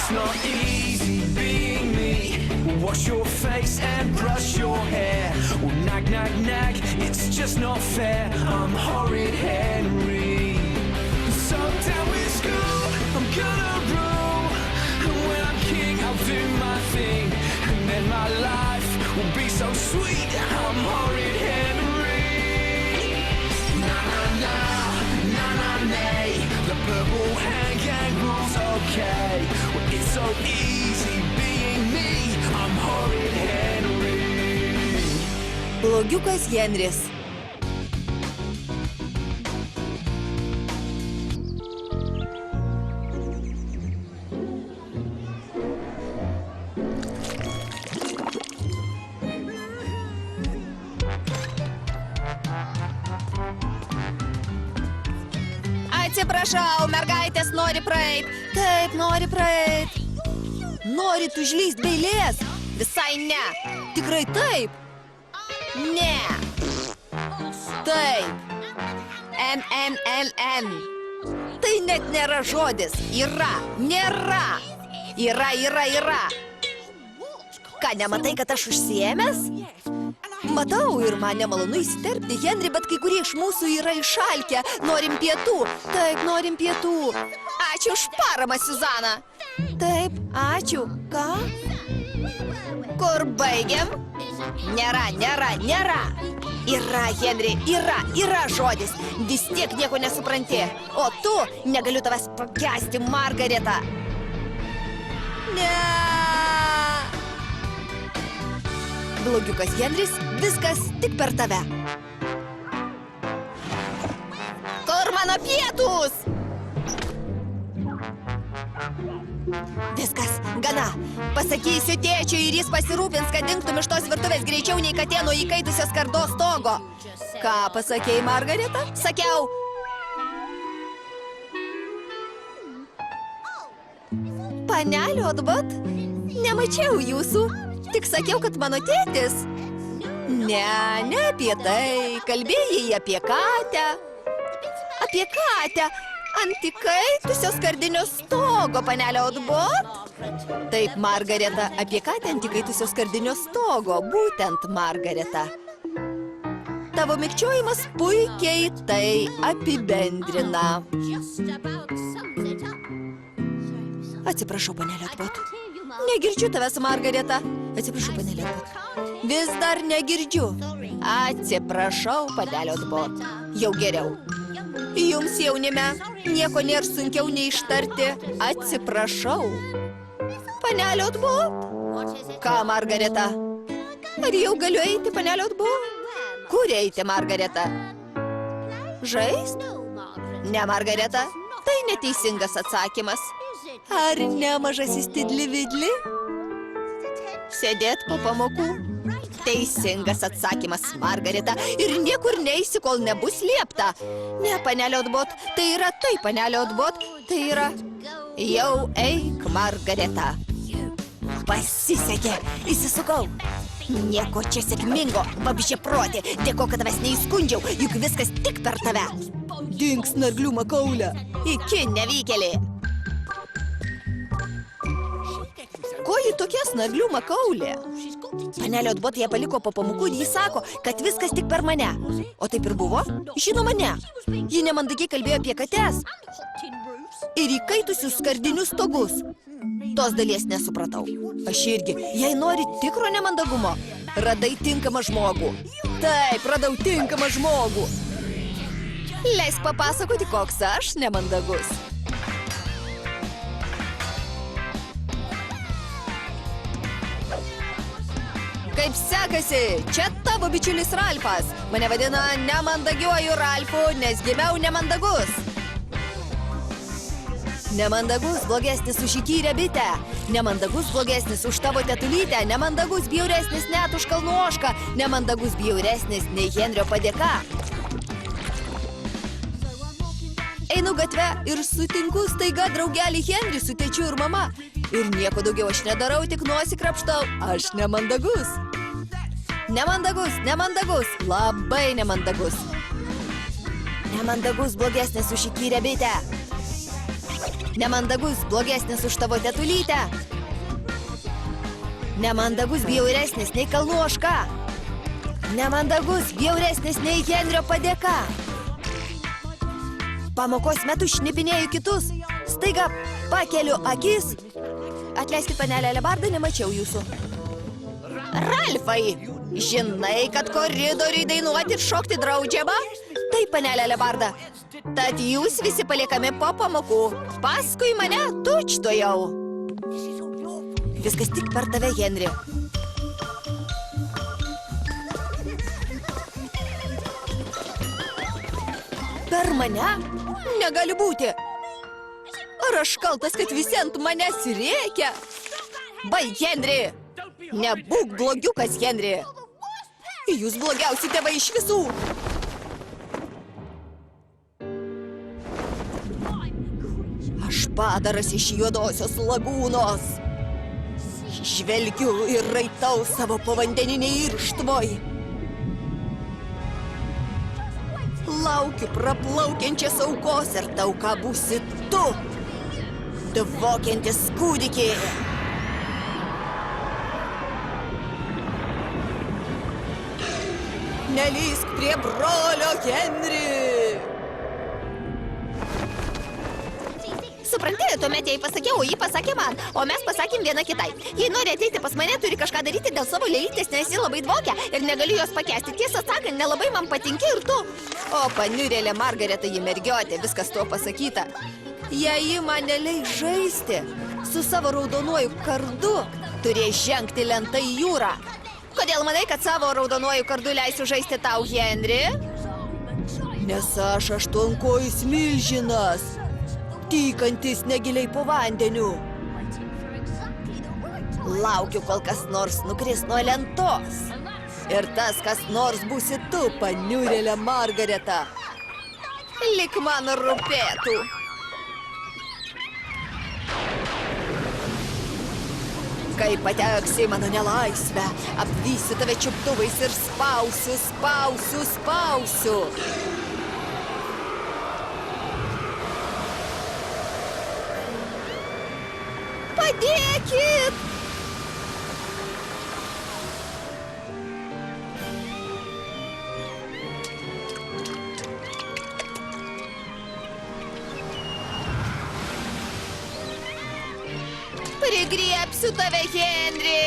It's not easy being me. Wash your face and brush your hair. Well, nag, nag, nag, it's just not fair. I'm horrid Henry. So down with school, I'm gonna rule. And when I'm king, I'll do my thing. And then my life will be so sweet. I'm horrid Henry. Na na na, na na nay. The purple hand gang rules okay. Well, it's so easy being me. I'm horrid Henry. Blogiukas Henris. Atsiprašau, mergaitės nori praeit. Taip, nori praeit. Norit užlyst be eilės? Visai ne. Tikrai taip? Ne. Taip. N. Tai net nėra žodis. Yra. Nėra. Yra. Ką, nematai, kad aš užsiėmęs? Matau ir man nemalonu įsiterpti, Henri, bet kai kurie iš mūsų yra išalkę. Norim pietų. Taip, norim pietų. Ačiū už paramą, Suzana. Taip, ačiū. Ką? Kur baigiam? Nėra. Yra, Henri, yra žodis. Vis tiek nieko nesupranti. O tu, negaliu tavęs pakęsti, Margareta. Ne. Blogiukas Henris, viskas tik per tave. Kur mano pietūs? Viskas, gana. Pasakysiu tėčiui ir jis pasirūpins, kad dingtum iš tos virtuvės greičiau nei katė nuo įkaitusios skardos stogo. Ką pasakėjai, Margareta? Sakiau. Panelio Otbot, nemačiau jūsų. Tik sakiau, kad mano tėtis. Ne apie tai. Kalbėjai apie katę. Apie katę. Ant įkaitusio skardinio stogo, panelė Otbot. Taip, Margareta, apie katę ant įkaitusio skardinio stogo. Būtent, Margareta. Tavo mikčiojimas puikiai tai apibendrina. Atsiprašau, panelė Otbot. Negirdžiu tavęs, Margareta. Atsiprašau, panelė Otbot. Vis dar negirdžiu. Atsiprašau, panelė Otbot. Jau geriau. Jums, jaunime, nieko nėra sunkiau nei ištarti. Atsiprašau. Panelė Otbot. Ką, Margareta? Ar jau galiu eiti, panelė Otbot? Kur eiti, Margareta? Žaist? Ne, Margareta. Tai neteisingas atsakymas. Ar ne, mažasis tidli vidli? Sėdėt po pamokų? Teisingas atsakymas, Margareta. Ir niekur neisi, kol nebus liepta. Ne, panelė Otbot. Tai yra tai, panelė Otbot. Tai yra... Jau eik, Margareta. Pasisekė. Įsisukau. Nieko čia sėkmingo, babžė protė. Dėko, kad tavęs neįskundžiau, juk viskas tik per tave. Dings snarglių makaulė. Iki, nevykėlė. Ko ji tokia snarglių makaulė? Panelė Otbot ją paliko po pamokų ir ji sako, kad viskas tik per mane. O taip ir buvo? Žinoma, ne. Ji nemandagiai kalbėjo apie kates ir įkaitusius skardinius stogus. Tos dalies nesupratau. Aš irgi, jei nori tikro nemandagumo, radai tinkamą žmogų. Taip, radau tinkamą žmogų. Leis papasakoti, koks aš nemandagus. Kaip sekasi? Čia tavo bičiulis Ralfas. Mane vadina nemandagiuoju Ralfu, nes gimiau nemandagus. Nemandagus blogesnis už įkyrę bitę. Nemandagus blogesnis už tavo tetulytę. Nemandagus bjauresnis net už kalnų ožką. Nemandagus bjauresnis nei Henrio padėka. Einu gatve ir sutinku staiga draugelį Henrį su tėčiu ir mama. Ir nieko daugiau aš nedarau, tik nosį krapštau. Aš nemandagus. Nemandagus, labai nemandagus. Nemandagus blogesnis už įkyrę bitę. Nemandagus blogesnis už tavo tetulytę. Nemandagus bjauresnis nei kalnų ožka. Nemandagus bjauresnis nei Henrio padėka. Pamokos metu šnipinėju kitus. Staiga pakeliu akis. Atleiskit, panelė Alebarda, nemačiau jūsų. Ralfai, žinai, kad koridoriui dainuoti ir šokti draudžiama? Taip, panelė Alebarda. Tad jūs visi paliekami po pamokų. Paskui mane tučtojau. Viskas tik per tave, Henri. Per mane? Negali būti. Ar aš kaltas, kad visi ant manęs rėkia? Baig, Henri! Nebūk blogiukas, Henri! Jūs blogiausi tėvai iš visų! Aš padaras iš juodosios lagūnos. Žvelgiu ir raitau savo povandeniniai irštvoj. Laukiu praplaukiančias aukos ir tauka būsi tu, dvokiantis kūdikį. Nelįsk prie brolio, Henri! Supranti, tuomet jai pasakiau, o ji pasakė man, o mes pasakėm viena kitai. Jei nori ateiti pas mane, turi kažką daryti dėl savo lėlytės, nes ji labai dvokia ir negaliu jos pakęsti. Tiesą sakant, nelabai man patinki ir tu. O, paniurėlė Margareta, ji mergiotė, viskas tuo pasakyta. Jei ji man neleis žaisti su savo raudonuoju kardu, turės žengti lentą į jūrą. Kodėl manai, kad savo raudonuoju kardu leisiu žaisti tau, Henri? Nes aš aštuonkojis milžinas, tykantis negiliai po vandeniu. Laukiu, kol kas nors nukris nuo lentos. Ir tas, kas nors būsi tu, paniurėlė Margareta. Lik man rūpėtų. Kai pateksi mano nelaisvę, apvysiu tave čiuptuvais ir spausiu, spausiu, spausiu. Padėkit! Prigriebsiu tave, Henri!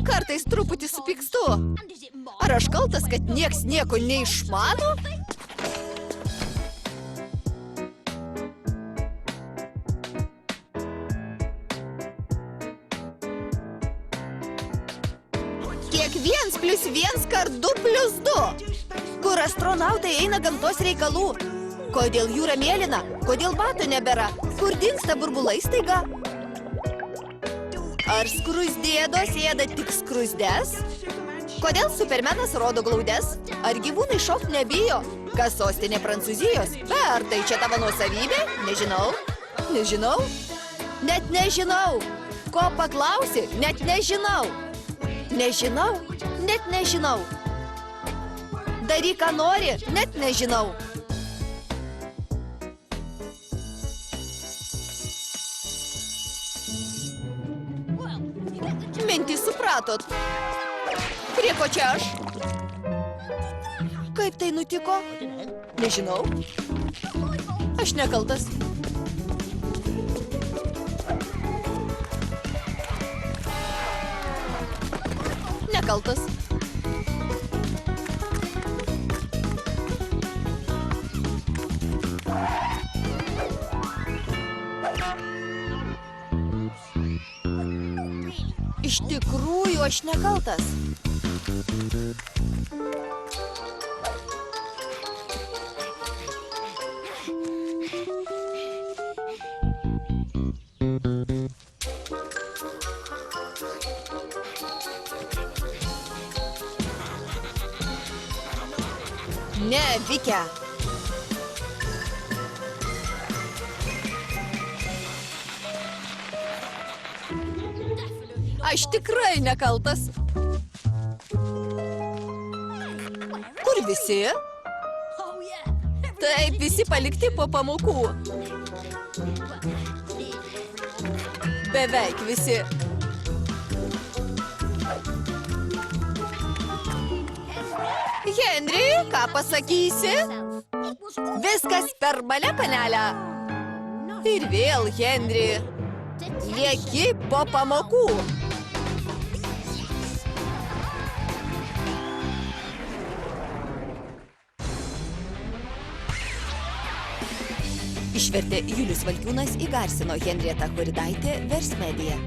Kartais truputį supykstu. Ar aš kaltas, kad nieks nieko neišmano? Kiek 1 + 1 = 2 + 2. Kur astronautai eina gamtos reikalų? Kodėl jūra mėlyna? Kodėl batų nebėra? Kur dingsta burbulai staiga? Ar skruzdėdos ėda tik skruzdes? Kodėl Supermenas rodo glaudes? Ar gyvūnai šokt nebijo? Kas sostinė Prancūzijos? Ar tai čia tavo nuosavybė? Nežinau. Nežinau? Net nežinau. Ko paklausi? Net nežinau. Nežinau? Net nežinau. Daryk, ką nori, net nežinau. Mintį supratot. Prie ko čia aš? Kaip tai nutiko? Nežinau. Aš nekaltas. Nekaltas. Iš tikrųjų, aš nekaltas. Ne, Vike. Aš tikrai nekaltas. Kur visi? Taip, visi palikti po pamokų. Beveik visi. Henry, ką pasakysi? Viskas per mane, panelę. Ir vėl, Henry. Lieki po pamokų. Išvertė Julius Valkiūnas, įgarsino Henrieta Horidaitė, Vers Media.